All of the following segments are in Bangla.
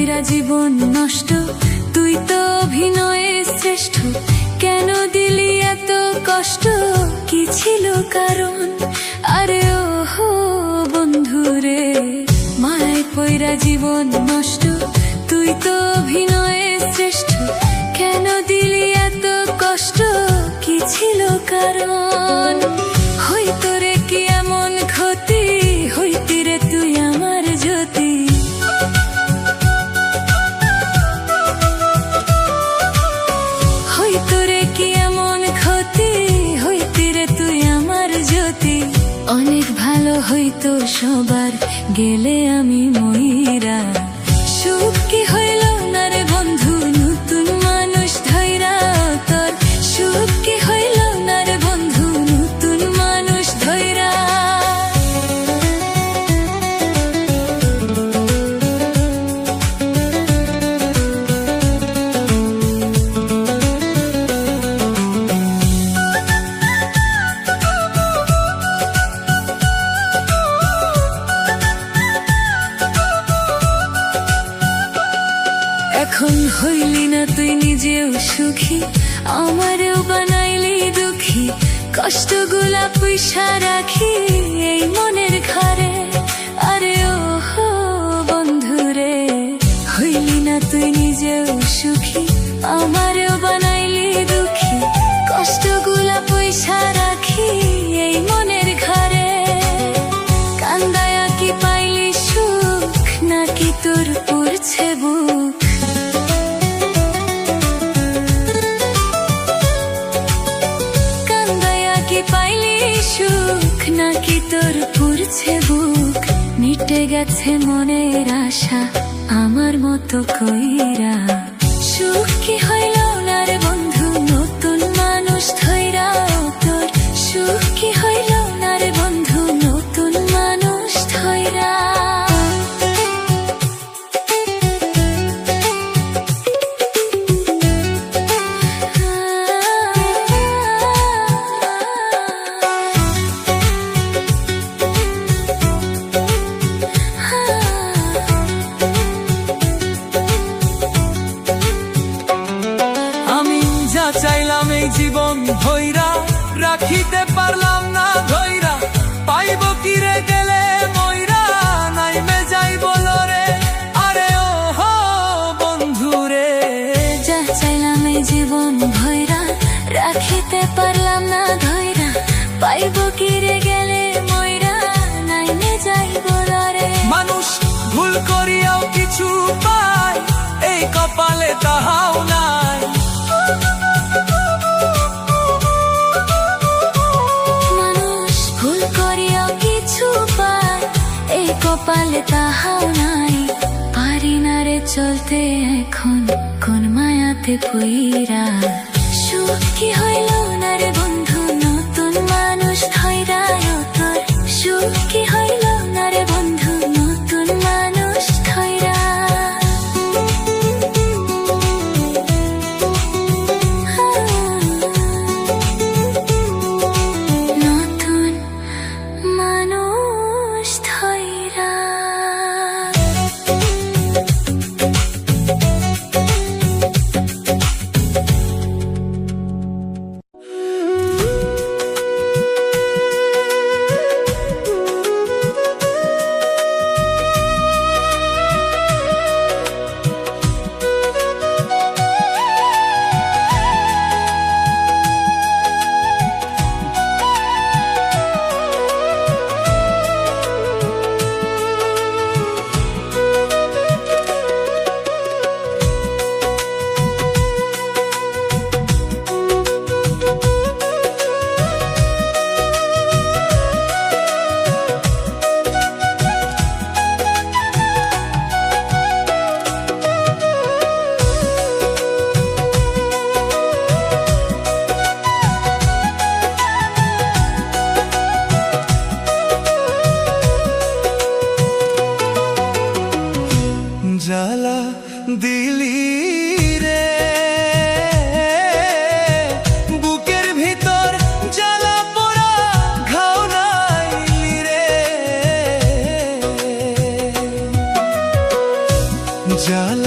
পয়রা জীবন নষ্ট, তুই তো অভিনয়ে শ্রেষ্ঠ। কেন দিলি এত কষ্ট, কি ছিল কারণ? আরে ওহো বন্ধুরে, মায় পয়রা জীবন নষ্ট, তুই তো অভিনয়ে শ্রেষ্ঠ। কেন দিলি এত কষ্ট, কি ছিল কারণ? হইতো রে কি এমন ক্ষতি, হইতি রে তুই আমার জ্যোতি। হইতো রে কি এমন ক্ষতি, হইতি রে তুই আমার জ্যোতি। অনেক ভালো হইতো সবার, গেলে আমি ময়রা। সুখ কি হইল না রে বন্ধু, নতুন মানুষ ধৈরা তোর। সুখ কি হইল না রে বন্ধু, নতুন মানুষ ধৈরা। এখন হইলি না তুই নিজেও সুখী, আমারেও বানাইলি দুঃখী। কষ্টগুলা পয়সা রাখি এই মনের ঘরে। আরে ওহো বন্ধুরে, হইলি না তুই নিজেও সুখী, আমারেও বানাইলি দুঃখী। কষ্টগুলা পয়সা রাখি এই মনের ঘরে। কান্দায়া কি পাইলি সুখ, নাকি তোর পড়ছে বুক? পাইলি সুখ, নাকি তোর পুরছে বুক? মিটে গেছে মনের আশা আমার মতো কইরা। সুখ কি হইল না রে বন্ধু, নতুন মানুষ ধৈরা তোর। সুখ কি হইল না রে বন্ধু, নতুন মানুষ ধৈরা। চাইলাম এই জীবন ধৈরা, রাখিতে পারলাম না ধৈরা। পাইব কি রে গেলে ময়রা, নাইমে যাই বলো রে। আরে ওহো বন্ধুরে, যা চাইলাম এই জীবন ভৈরা, রাখিতে পারলাম না ধৈরা। পাইব কি রে গেলে ময়রা, নাইমে যাই বলো রে। মানুষ ভুল করিয়াও কিছু পায়, এই কপালে তাহাও নাই। কপালে তাহাও নাই। পারি না রে চলতে এখন কোন মায়াতে পইরা। সুখ কি হইল না রে বন্ধু, নতুন মানুষ ধৈরা তোর। সুখ কি হইল না রে বন্ধু, নতুন মানুষ ধৈরা। নতুন মানুষ ধৈরা। জ্বালা দিলি রে বুকের ভিতর, জ্বালা পোড়া ঘাও নাইলি রে। জ্বালা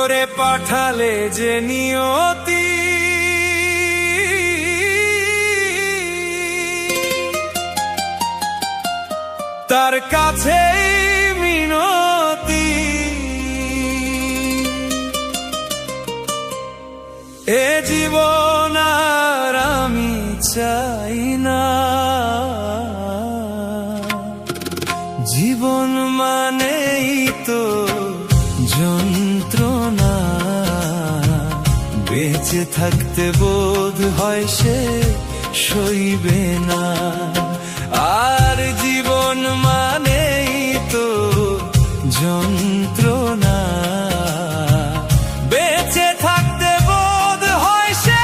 ওরে পাঠালে যে নিয়তি তার কাছে মিনতি, এ জীবন আর আমি চাই না। জীবন মানেই তো যন্ত্রণা, বেঁচে থাকতে বোধ হয় সে সইবে না। আর জীবন মানেই তো যন্ত্রণা, বেঁচে থাকতে বোধ হয় সে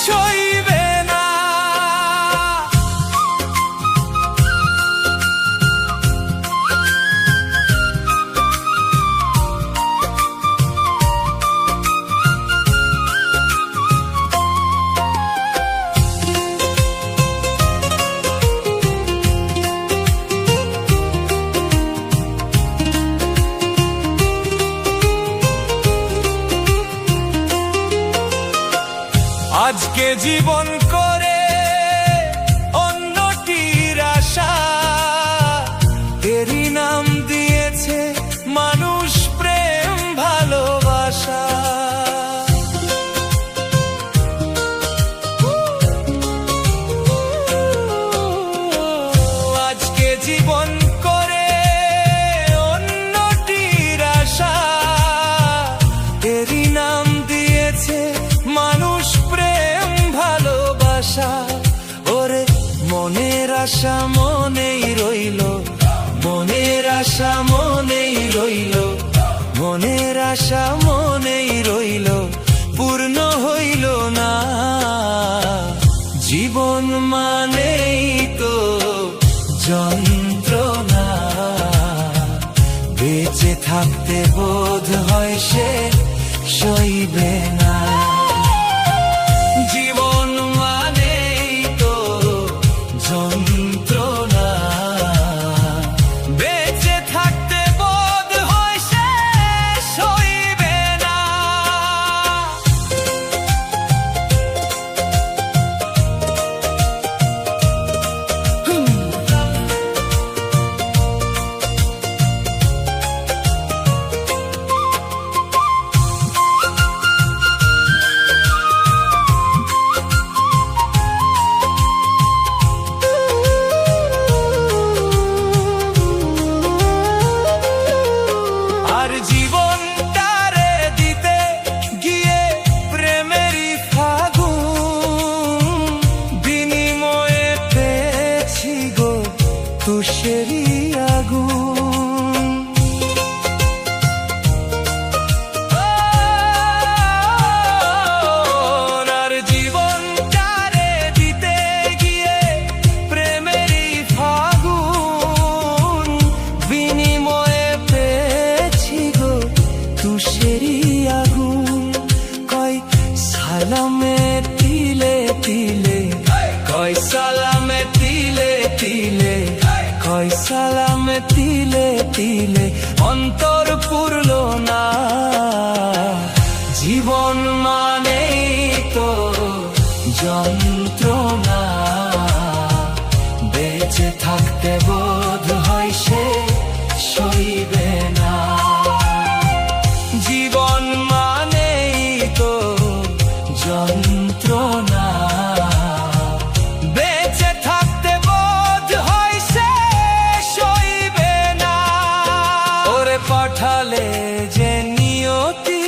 সইবে না। আজকে জীবন করে অন্যটির আশা, এরই নাম দিয়েছে মানুষ প্রেম ভালোবাসা। আজকে জীবন করে অন্যটির আশা, এরই নাম দিয়েছে মানুষ প্রেম ভালোবাসা। ওরে মনের আশা মনেই রইল, মনের আশা মনেই রইল, মনের আশা মনেই রইল, পূর্ণ হইল না। জীবন মানেই তো যন্ত্রণা, বেঁচে থাকতে বোধ হয় সে সইবে না। জীবন মানেই তো যন্ত্রণা, বেঁচে থাকতে বোধ হয় সে সইবে না। জীবনটারে দিতে গিয়ে প্রেমেরই ফাগুন, বিনিময়ে পেয়েছি গো তুষেরই আগুন। আর জীবনটারে দিতে গিয়ে প্রেমেরই ফাগুন, বিনিময়ে পেয়েছি গো তুষেরই আগুন। কয় সালামে তিলে তিলে, কয় সালামে তিলে তিলে, কয় সালামে তিলে তিলে, অন্তর পুরল না। জীবন মানেই তো যন্ত্রণা, বেঁচে থাকতে বোধ হয় সে সইবে না। জীবন মানেই তো যন্ত্রণা, বেঁচে থাকতে বোধ হয় সে সইবে না। ওরে পাঠালে যে নিয়তি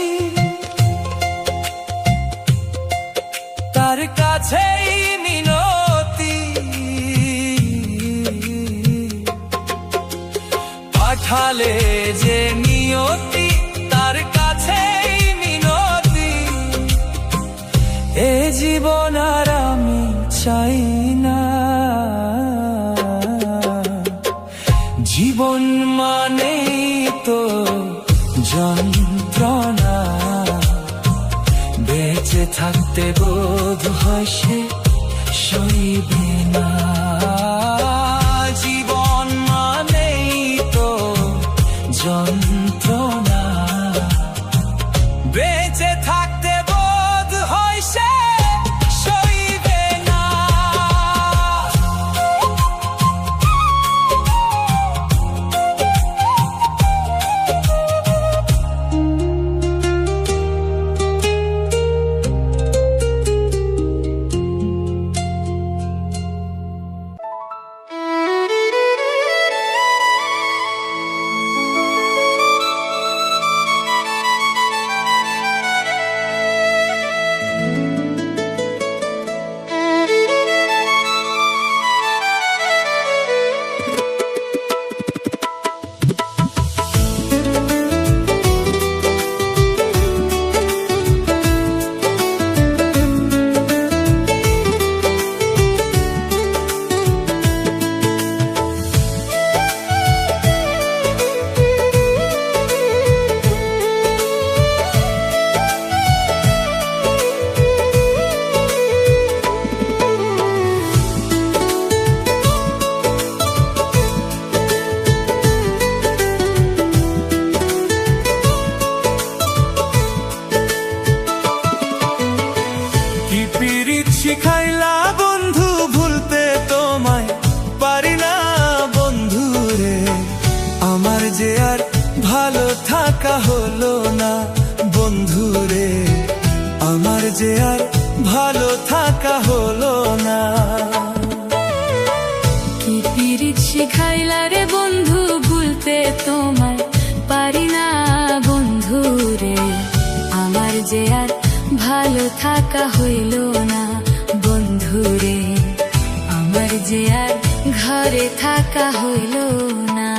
তার কাছেই মিনতি, পাঠালে যে নিয়তি তার কাছেই মিনতি, এ জীবন আর আমি চাই না। জীবন মানেই তো যন্ত্রণা, বেঁচে থাকতে বোধ হয় সে সইবে না। জীবন মানেই তো যন্ত্রণা, পিরিত শিখাইলা বন্ধু, ভুলতে তোমায় পারি না বন্ধু রে। আমার যে আর ভালো থাকা হলো না বন্ধু রে, আমার যে আর ভালো থাকা হলো না। কি পিরিত শিখাইলা রে বন্ধু, ভুলতে তোমায় পারি না বন্ধু রে। আমার যে আর ভালো থাকা হইল না বন্ধু রে, আমার যে আর ঘরে থাকা হইল না।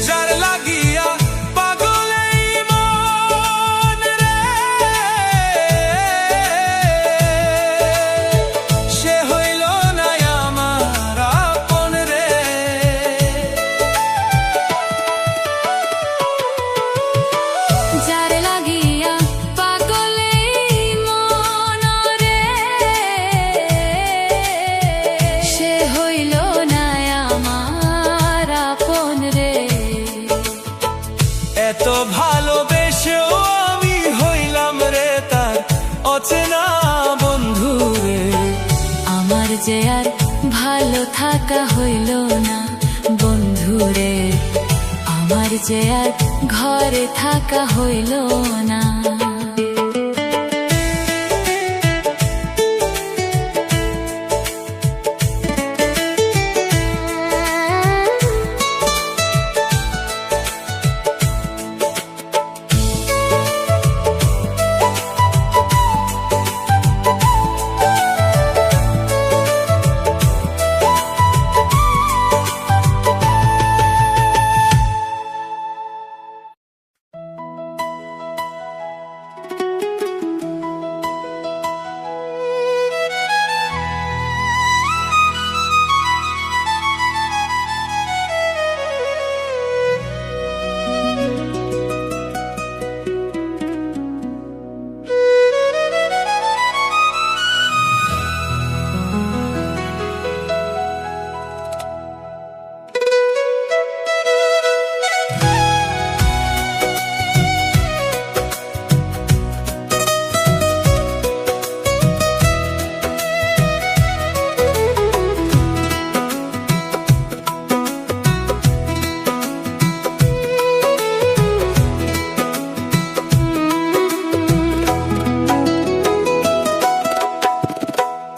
যার লাগিয়া পাগল এই মন রে, সে হইল না আমার আপন রে। যার লাগিয়া পাগল এই মন রে, সে হইল না আমার আপন রে। এত ভালোবেসেও আমি হইলাম রে তার অচেনা বন্ধু রে। আমার যে আর ভালো থাকা হইল না বন্ধু রে, আমার যে আর ঘরে থাকা হইল না।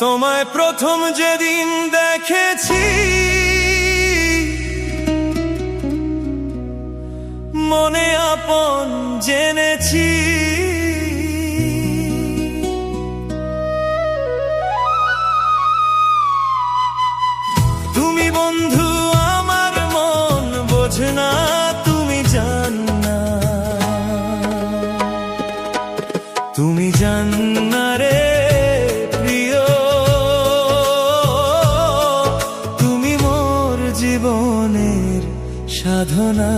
তোমায় প্রথম যেদিন দেখেছি, মনে আপন জেনেছি। তুমি বন্ধু আমার মন বোঝে না, তুমি জান না, তুমি জান না রে প্রিয়, তুমি মোর জীবনের সাধনা।